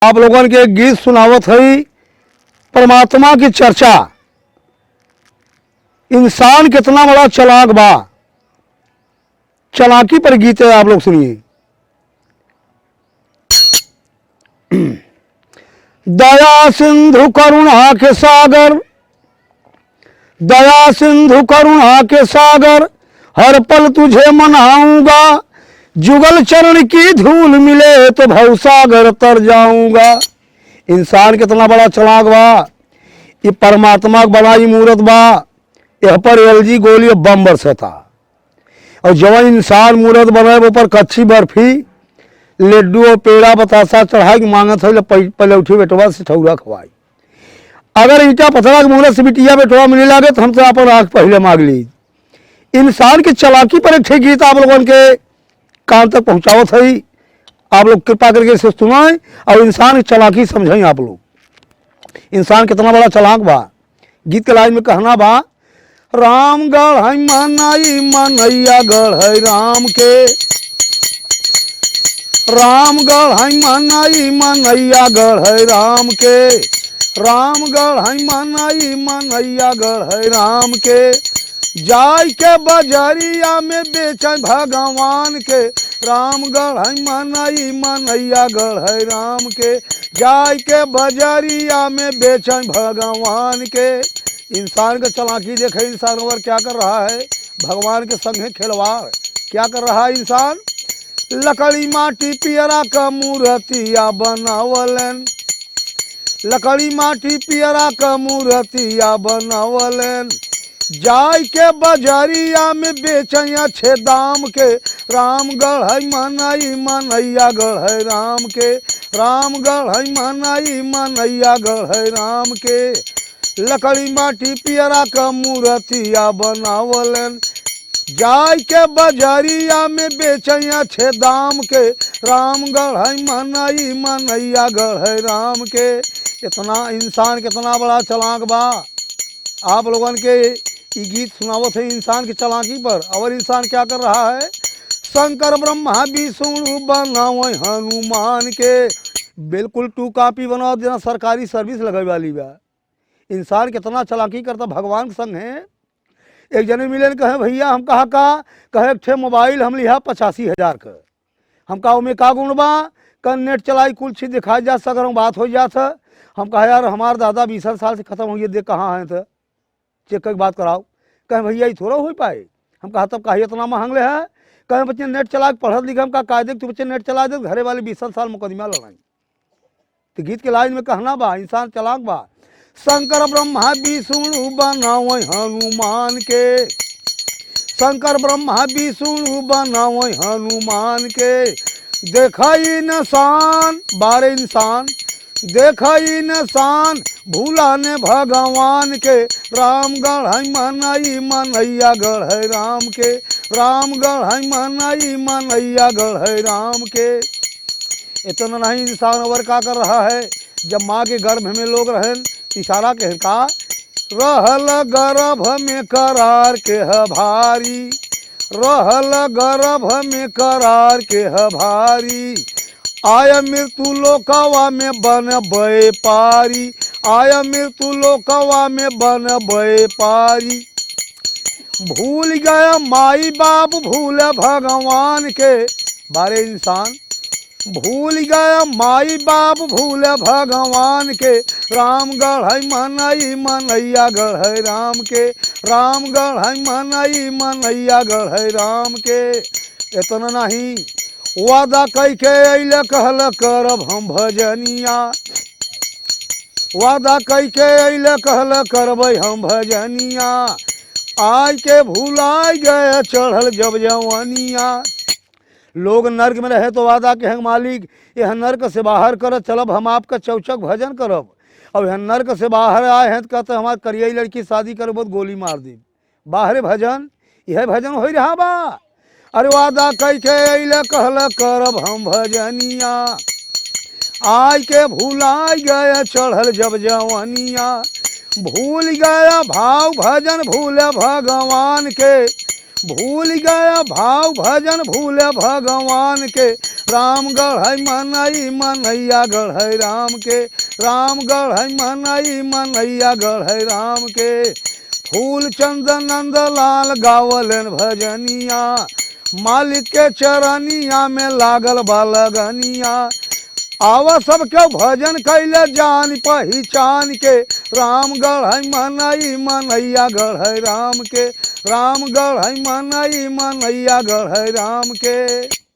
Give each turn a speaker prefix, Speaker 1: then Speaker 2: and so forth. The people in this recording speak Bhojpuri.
Speaker 1: आप लोगों के एक गीत सुनावत है परमात्मा की चर्चा। इंसान कितना बड़ा चालाक बा, चालाकी पर गीत है, आप लोग सुनिए। दया सिंधु करुणा के सागर, दया सिंधु करुणा के सागर, हर पल तुझे मनाऊंगा। जुगल चरण की धूल मिले तो भवसागर तर जाऊंगा। इंसान कितना बड़ा चालाक बा, ये परमात्मा के बनाई मूरत बा। यह पर एलजी गोली बम बरसता और जवन इंसान मूरत बनाए ऊपर कच्ची बर्फी लड्डू और पेड़ा बतासा चढ़ाई मांगत है, पहले उठी बेटवा से ठौरा खवाई। अगर ईटा पथरा के मूरत से बिटिया बेटवा मिले लागे तो हम तो अपन आँख पहले मांग ली। इंसान की चालाकी पर एक ठीक गीत आप लोगों के कान तक पहुँचावत है। आप लोग कृपा करके इसे सुनाएं और इंसान की चालाकी समझें। आप लोग इंसान कितना बड़ा चालाक बा। गीत के लाइन में कहना बा, राम गढ़ है मनाई मनैया गढ़ है राम के, राम गढ़ है मनाई मनैया गढ़ है राम के, राम गढ़ है मनाई मनैया गढ़ है राम के। जाय के बजरिया में बेचे भगवान के, राम गढ़ है मनाई मनैया गढ़ है राम के। जाय के बजरिया में बेचे भगवान के। इंसान का चालाकी देखे, इंसान और क्या कर रहा है, भगवान के संग है खिलवाड़। क्या कर रहा है इंसान, लकड़ी माटी पियरा का मूर्तिया बनावलन, लकड़ी माटी पियरा का मूर्तिया बनावलन। जाय के बजरिया में बेचे अच्छे दाम के, राम गढ़ है मनाई मनैया गढ़ है राम के, राम गढ़ है मनाई मनैया गढ़ है राम के। लकड़ी माटी पियरा का मूर्तिया बनावलन। जाय के बजरिया में बेचे अच्छे दाम के, राम गढ़ है मनाई मनैया गढ़ है राम के। इतना इंसान कितना बड़ा चालाक बा। आप लोगों के ये गीत सुनावत है इंसान की चालाकी पर। और इंसान क्या कर रहा है, शंकर ब्रह्मा विष्णु बनावे हनुमान के। बिल्कुल टू कॉपी बनाओ जना सरकारी सर्विस लगे वाली बा। इंसान कितना चालाकी करता, भगवान के संग है। एक जने मिले कहे, भैया हम कहा का कहे एक मोबाइल हम लिया 85,000 का। हम कहा में का गुण बा, कल नेट चलाई कुल चीज दिखाई जा सगर बात हो जात है। हम कहा यार हमारे दादा 20 साल से खत्म हो गए, देख कहाँ है तो चेक करके बात कराओ। कहे भैया ये थोड़ा हो पाए। हम कहा तब कहा इतना महंगे है। कहे बच्चे नेट चला के पढ़त लिखा। हम कहा कायदे तू बच्चे नेट चला दे, घरे वाले 20 साल मुकदमा लड़ाई। तो गीत के लाइन में कहना बा, इंसान चालाक बा। शंकर ब्रह्मा विष्णु बनावे हनुमान के, शंकर ब्रह्मा विष्णु बनावे हनुमान के। देखई नसान बारे इंसान, देखई नसान भूला ने भगवान के। राम गढ़ है मनाई मनैया गढ़ है राम के, राम गढ़ है मनाई मनैया गढ़ है राम के। इतना नहीं, इंसान और क्या कर रहा है, जब माँ के गर्भ में लोग रहें इशारा के का, रहल गर्भ में करार के है भारी, रहल गर्भ में करार के है भारी। आय मृत्यु लोकवा में बन व्यापारी, आय मृत्यु लोकवा में बन व्यापारी। भूल गया माई बाप भूल भगवान के, बारे इंसान भूल गया माई बाप भूल भगवान के। राम गढ़ है मनाई मनैया गढ़ है राम के, राम गढ़ है मनाई मनैया गढ़ है राम के। इतना नहीं, वादा कह के अल कहल करब हम भजनिया, वादा कह के अल कहल करब हम भजनिया। आज के भूलाय गए चढ़ल जब जवानिया। लोग नर्क में रहे तो वादा के हैं मालिक यह नर्क से बाहर कर चलब हम आपका चौचक भजन करब। अब यह नर्क से बाहर आए हैं तो कहते हमारे करिए लड़की शादी कर बहुत गोली मार दी। बाहरे भजन, यह भजन हो रहा बा। अरे वादा कह के अल कहल करब हम भजनिया। आज के भूलाय गए चढ़ल जब जवानिया। भूल गया भाव भजन भूल भगवान के, भूल गया भाव भजन भूल भगवान के। रामगढ़ है मनई मनैया गढ़ है राम के, रामगढ़ है मनई मनैया गढ़ है राम के। फूल चंदन नंद लाल गावलन भजनिया, मालिक के चरनिया में लागल बा लगनिया। आवा सबके भजन कैले जान पहचान के, रामगढ़ है मनई मनैया गढ़ है राम के, रामगढ़ है मनई मनैया गढ़ है राम के।